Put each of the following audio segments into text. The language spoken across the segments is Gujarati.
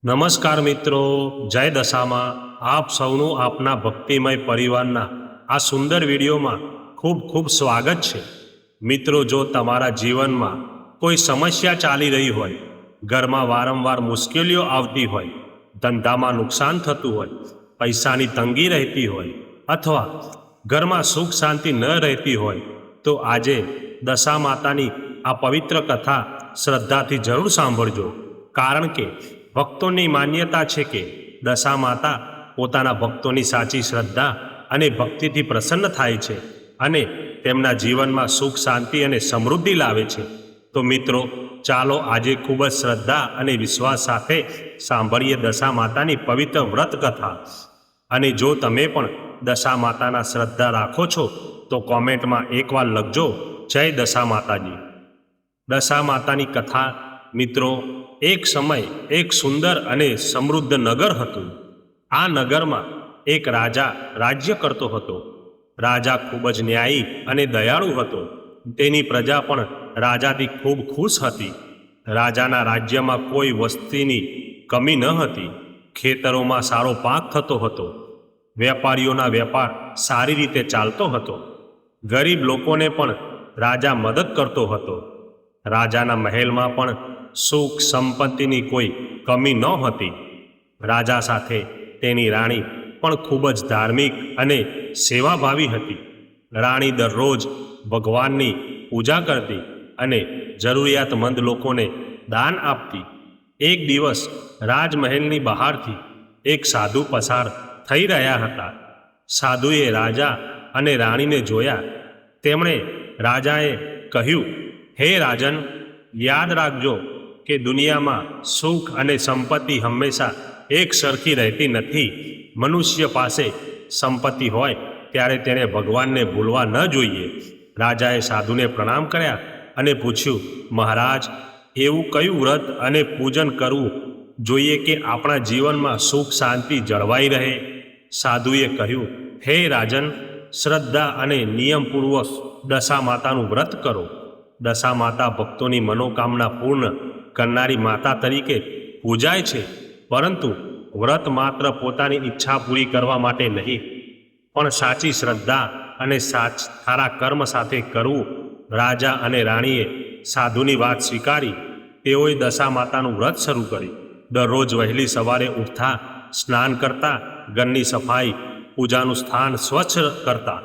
નમસ્કાર મિત્રો, જય દશામાં આપ સૌનું આપના ભક્તિમય પરિવારના આ સુંદર વિડીયોમાં ખૂબ ખૂબ સ્વાગત છે. મિત્રો, જો તમારા જીવનમાં કોઈ સમસ્યા ચાલી રહી હોય, ઘરમાં વારંવાર મુશ્કેલીઓ આવતી હોય, ધંધામાં નુકસાન થતું હોય, પૈસાની તંગી રહેતી હોય અથવા ઘરમાં સુખ શાંતિ ન રહેતી હોય, તો આજે દશા માતાની આ પવિત્ર કથા શ્રદ્ધાથી જરૂર સાંભળજો. કારણ કે ભક્તોની માન્યતા છે કે દશા માતા પોતાના ભક્તોની સાચી શ્રદ્ધા અને ભક્તિથી પ્રસન્ન થાય છે અને તેમના જીવનમાં સુખ શાંતિ અને સમૃદ્ધિ લાવે છે. તો મિત્રો, ચાલો આજે ખૂબ જ શ્રદ્ધા અને વિશ્વાસ સાથે સાંભળીએ દશા માતાની પવિત્ર વ્રત કથા. અને જો તમે પણ દશા માતાના શ્રદ્ધા રાખો છો તો કોમેન્ટમાં એકવાર લખજો, જય દશા માતાજી. દશા માતાની કથા. મિત્રો, એક સમય એક સુંદર અને સમૃદ્ધ નગર હતું. આ નગરમાં એક રાજા રાજ્ય કરતો હતો. રાજા ખૂબ જ ન્યાયી અને દયાળુ હતો. તેની પ્રજા પણ રાજાથી ખૂબ ખુશ હતી. રાજાના રાજ્યમાં કોઈ વસ્તીની કમી ન હતી. ખેતરોમાં સારો પાક થતો હતો. વેપારીઓના વેપાર સારી રીતે ચાલતો હતો. ગરીબ લોકોને પણ રાજા મદદ કરતો હતો. રાજાના મહેલમાં પણ સુખ સંપત્તિની કોઈ કમી ન હતી. રાજા સાથે તેની રાણી પણ ખૂબ જ ધાર્મિક અને સેવાભાવી હતી. રાણી દરરોજ ભગવાનની પૂજા કરતી અને જરૂરિયાતમંદ લોકોને દાન આપતી. એક દિવસ રાજમહેલની બહારથી એક સાધુ પસાર થઈ રહ્યા હતા. સાધુએ રાજા અને રાણીને જોયા. તેમણે રાજાએ કહ્યું, હે રાજન, યાદ રાખજો કે દુનિયામાં સુખ અને સંપત્તિ હંમેશા એક સરખી રહેતી નથી. મનુષ્ય પાસે સંપત્તિ હોય ત્યારે તેને ભગવાનને ભૂલવા ન જોઈએ. રાજાએ સાધુને પ્રણામ કર્યા અને પૂછ્યું, મહારાજ, એવું કયું વ્રત અને પૂજન કરવું જોઈએ કે આપણા જીવનમાં સુખ શાંતિ જળવાઈ રહે? સાધુએ કહ્યું, હે રાજન, શ્રદ્ધા અને નિયમપૂર્વક દશા માતાનું વ્રત કરો. દશા માતા ભક્તોની મનોકામના પૂર્ણ કરનારી માતા તરીકે પૂજાય છે. પરંતુ વ્રત માત્ર પોતાની ઈચ્છા પૂરી કરવા માટે નહીં, પણ સાચી શ્રદ્ધા અને સારા કર્મ સાથે કરવું. રાજા અને રાણીએ સાધુની વાત સ્વીકારી. તેઓએ દશા માતાનું વ્રત શરૂ કર્યું. દરરોજ વહેલી સવારે ઉઠતા, સ્નાન કરતા, ઘરની સફાઈ, પૂજાનું સ્થાન સ્વચ્છ કરતા,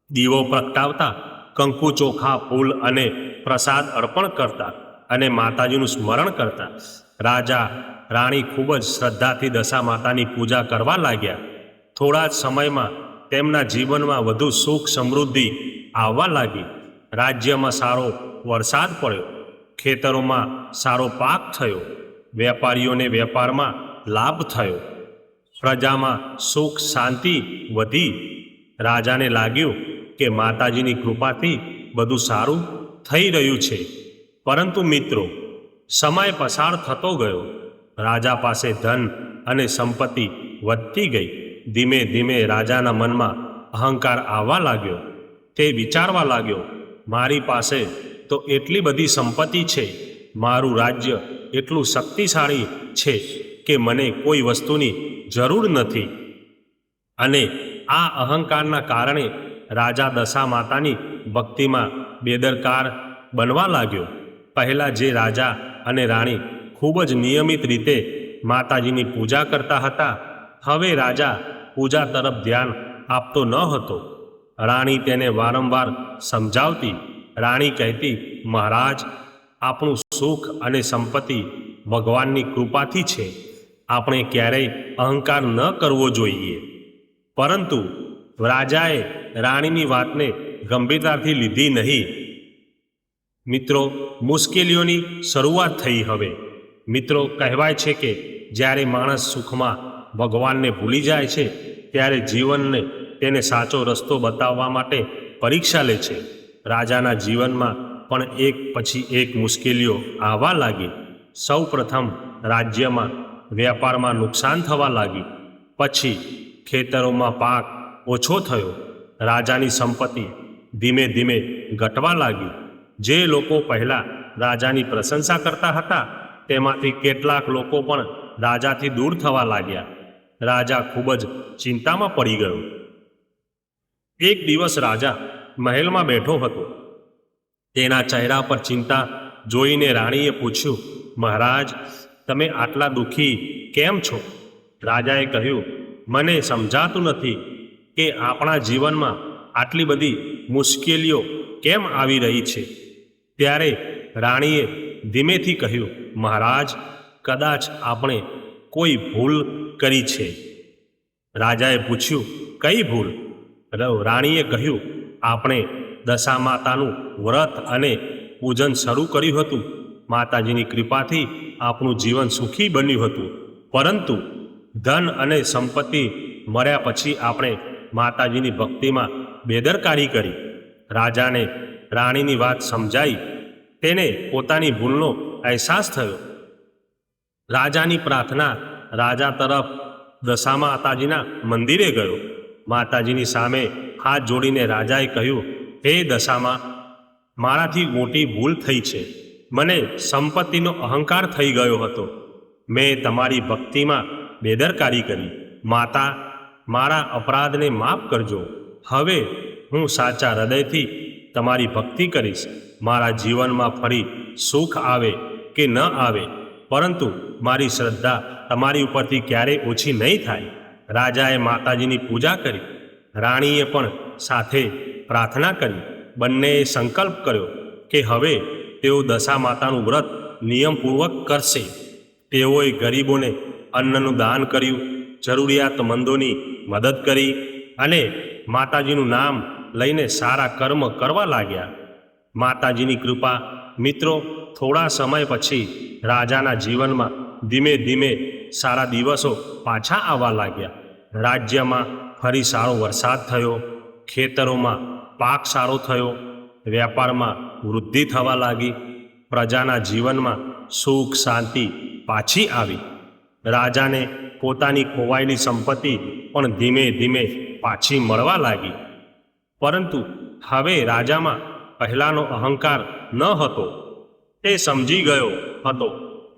દીવો પ્રગટાવતા, કંકુ, ચોખા, ફૂલ અને પ્રસાદ અર્પણ કરતા અને માતાજીનું સ્મરણ કરતા. રાજા રાણી ખૂબ જ શ્રદ્ધાથી દશા માતાની પૂજા કરવા લાગ્યા. થોડા જ સમયમાં તેમના જીવનમાં વધુ સુખ સમૃદ્ધિ આવવા લાગી. રાજ્યમાં સારો વરસાદ પડ્યો. ખેતરોમાં સારો પાક થયો. વેપારીઓને વેપારમાં લાભ થયો. પ્રજામાં સુખ શાંતિ વધી. રાજાને લાગ્યું કે માતાજીની કૃપાથી બધું સારું થઈ રહ્યું છે. પરંતુ મિત્રો, સમય પસાર થતો ગયો. રાજા પાસે ધન અને સંપત્તિ વધતી ગઈ. ધીમે ધીમે રાજાના મનમાં અહંકાર આવવા લાગ્યો. તે વિચારવા લાગ્યો, મારી પાસે તો એટલી બધી સંપત્તિ છે, મારું રાજ્ય એટલું શક્તિશાળી છે કે મને કોઈ વસ્તુની જરૂર નથી. અને આ અહંકારના કારણે રાજા દશા માતાની ભક્તિમાં બેદરકાર બનવા લાગ્યો. પહેલાં જે રાજા અને રાણી ખૂબ જ નિયમિત રીતે માતાજીની પૂજા કરતા હતા, હવે રાજા પૂજા તરફ ધ્યાન આપતો ન હતો. રાણી તેને વારંવાર સમજાવતી. રાણી કહેતી, મહારાજ, આપણું સુખ અને સંપત્તિ ભગવાનની કૃપાથી છે. આપણે ક્યારેય અહંકાર ન કરવો જોઈએ. પરંતુ રાજાએ રાણીની વાતને ગંભીરતાથી લીધી નહીં. મિત્રો, મુશ્કેલીઓની શરૂઆત થઈ હવે. મિત્રો, કહેવાય છે કે જ્યારે માણસ સુખમાં ભગવાનને ભૂલી જાય છે, ત્યારે જીવનને તેને સાચો રસ્તો બતાવવા માટે પરીક્ષા લે છે. રાજાના જીવનમાં પણ એક પછી એક મુશ્કેલીઓ આવવા લાગી. સૌ પ્રથમ રાજ્યમાં વેપારમાં નુકસાન થવા લાગ્યું. પછી ખેતરોમાં પાક ઓછો થયો. રાજાની સંપત્તિ ધીમે ધીમે ઘટવા લાગી. જે લોકો પહેલાં રાજાની પ્રશંસા કરતા હતા, તેમાંથી કેટલાક લોકો પણ રાજાથી દૂર થવા લાગ્યા. રાજા ખૂબ જ ચિંતામાં પડી ગયો. એક દિવસ રાજા મહેલમાં બેઠો હતો. તેના ચહેરા પર ચિંતા જોઈને રાણીએ પૂછ્યું, મહારાજ, તમે આટલા દુઃખી કેમ છો? રાજાએ કહ્યું, મને સમજાતું નથી કે આપણા જીવનમાં આટલી બધી મુશ્કેલીઓ કેમ આવી રહી છે. ત્યારે રાણીએ ધીમેથી કહ્યું, મહારાજ, કદાચ આપણે કોઈ ભૂલ કરી છે. રાજાએ પૂછ્યું, કઈ ભૂલ? રાણીએ કહ્યું, આપણે દશામાતાનું વ્રત અને પૂજન શરૂ કર્યું હતું. માતાજીની કૃપાથી આપણું જીવન સુખી બન્યું હતું. પરંતુ ધન અને સંપત્તિ મળ્યા પછી આપણે માતાજીની ભક્તિમાં બેદરકારી કરી. રાજાને રાણીની વાત સમજાઈ. તેને પોતાની ભૂલનો અહેસાસ થયો. રાજાની પ્રાર્થના રાજા તરફ દશામાતાજીના મંદિરે ગયો. માતાજીની સામે હાથ જોડીને રાજાએ કહ્યું, હે દશામા, મારાથી મોટી ભૂલ થઈ છે. મને સંપત્તિનો અહંકાર થઈ ગયો હતો. મેં તમારી ભક્તિમાં બેદરકારી કરી. માતા, મારા અપરાધને માફ કરજો. હવે હું સાચા હૃદયથી તમારી ભક્તિ કરીશ. મારા જીવનમાં ફરી સુખ આવે કે ન આવે, પરંતુ મારી શ્રદ્ધા તમારી ઉપરથી ક્યારેય ઓછી નહીં થાય. રાજાએ માતાજીની પૂજા કરી. રાણીએ પણ સાથે પ્રાર્થના કરી. બંનેએ સંકલ્પ કર્યો કે હવે તેઓ દશામાતાનું વ્રત નિયમપૂર્વક કરશે. તેઓએ ગરીબોને અન્નનું દાન કર્યું, જરૂરિયાતમંદોની મદદ કરી અને માતાજીનું નામ લઈને સારા કર્મ કરવા લાગ્યા. માતાજીની કૃપા. મિત્રો, થોડા સમય પછી રાજાના જીવનમાં ધીમે ધીમે સારા દિવસો પાછા આવવા લાગ્યા. રાજ્યમાં ફરી સારો વરસાદ થયો. ખેતરોમાં પાક સારો થયો. વેપારમાં વૃદ્ધિ થવા લાગી. પ્રજાના જીવનમાં સુખ શાંતિ પાછી આવી. રાજાને પોતાની ખોવાયેલી સંપત્તિ પણ ધીમે ધીમે પાછી મળવા લાગી. પરંતુ હવે રાજામાં પહેલાંનો અહંકાર ન હતો. તે સમજી ગયો હતો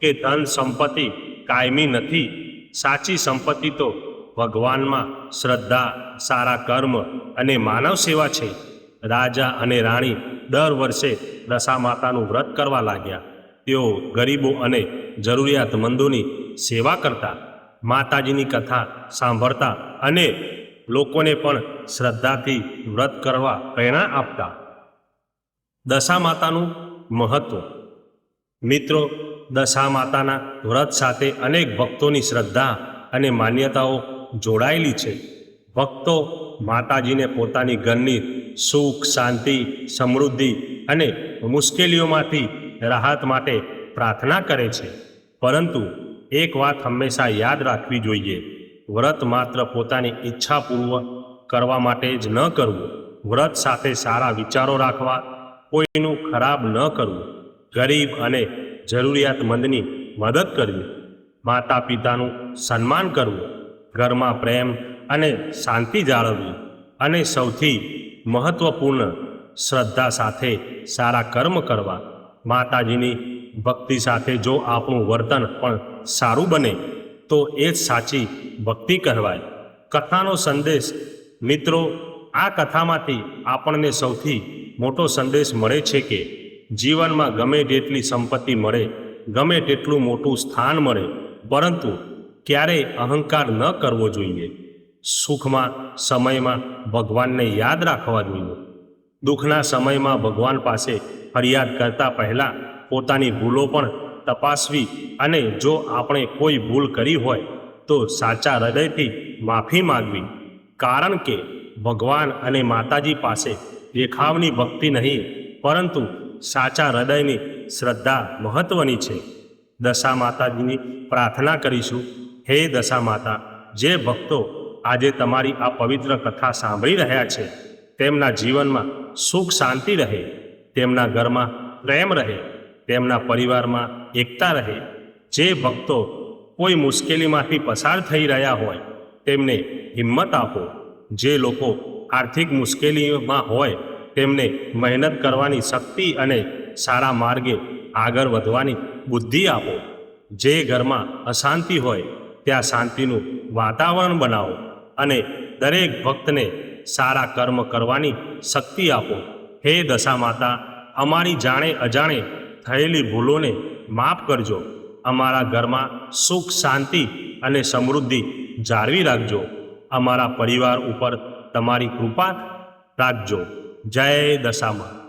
કે ધન સંપત્તિ કાયમી નથી. સાચી સંપત્તિ તો ભગવાનમાં શ્રદ્ધા, સારા કર્મ અને માનવ સેવા છે. રાજા અને રાણી દર વર્ષે દશામાતાનું વ્રત કરવા લાગ્યા. તેઓ ગરીબો અને જરૂરિયાતમંદોની સેવા કરતા, માતાજીની કથા સાંભળતા અને લોકોને પણ શ્રદ્ધાથી વ્રત કરવા પ્રેરણા આપતા. દશામાતાનું મહત્ત્વ. મિત્રો, દશામાતાના વ્રત સાથે અનેક ભક્તોની શ્રદ્ધા અને માન્યતાઓ જોડાયેલી છે. ભક્તો માતાજીને પોતાની ઘરની સુખ, શાંતિ, સમૃદ્ધિ અને મુશ્કેલીઓમાંથી રાહત માટે પ્રાર્થના કરે છે. પરંતુ એક વાત હંમેશા યાદ રાખવી જોઈએ, વ્રત માત્ર પોતાની ઈચ્છા પૂર્ણ કરવા માટે જ ન કરવું. વ્રત સાથે સારા વિચારો રાખવા, કોઈનું ખરાબ ન કરવું, ગરીબ અને જરૂરિયાતમંદની મદદ કરવી, માતા પિતાનું સન્માન કરવું, ઘરમાં પ્રેમ અને શાંતિ જાળવવી અને સૌથી મહત્ત્વપૂર્ણ, શ્રદ્ધા સાથે સારા કર્મ કરવા. માતાજીની ભક્તિ સાથે જો આપણું વર્તન પણ સારું બને તો એ જ સાચી ભક્તિ કહેવાય. કથાનો સંદેશ. મિત્રો, આ કથામાંથી આપણને સૌથી મોટો સંદેશ મળે છે કે જીવનમાં ગમે તેટલી સંપત્તિ મળે, ગમે તેટલું મોટું સ્થાન મળે, પરંતુ ક્યારેય અહંકાર ન કરવો જોઈએ. સુખમાં સમયમાં ભગવાનને યાદ રાખવા જોઈએ. દુઃખના સમયમાં ભગવાન પાસે ફરિયાદ કરતા પહેલાં પોતાની ભૂલો પણ તપાસવી અને જો આપણે કોઈ ભૂલ કરી હોય તો સાચા હૃદયથી માફી માગવી. કારણ કે ભગવાન અને માતાજી પાસે દેખાવની ભક્તિ નહીં, પરંતુ સાચા હૃદયની શ્રદ્ધા મહત્ત્વની છે. દશા માતાજીની પ્રાર્થના કરીશું. હે દશા માતા, જે ભક્તો આજે તમારી આ પવિત્ર કથા સાંભળી રહ્યા છે, તેમના જીવનમાં સુખ શાંતિ રહે, તેમના ઘરમાં પ્રેમ રહે, તેમના પરિવારમાં એકતા રહે. જે ભક્તો કોઈ મુશ્કેલીમાંથી પસાર થઈ રહ્યા હોય તેમને હિંમત આપો. જે લોકો આર્થિક મુશ્કેલીમાં હોય તેમને મહેનત કરવાની શક્તિ અને સારા માર્ગે આગળ વધવાની બુદ્ધિ આપો. જે ઘરમાં અશાંતિ હોય ત્યાં શાંતિનું વાતાવરણ બનાવો અને દરેક ભક્તને સારા કર્મ કરવાની શક્તિ આપો. હે દશા માતા, અમારી જાણે અજાણે થયેલી ભૂલોને માફ કરજો. અમારા ઘરમાં સુખ, શાંતિ અને સમૃદ્ધિ જાળવી રાખજો. અમારા પરિવાર ઉપર તમારી કૃપા રાખજો. જય દશામાં.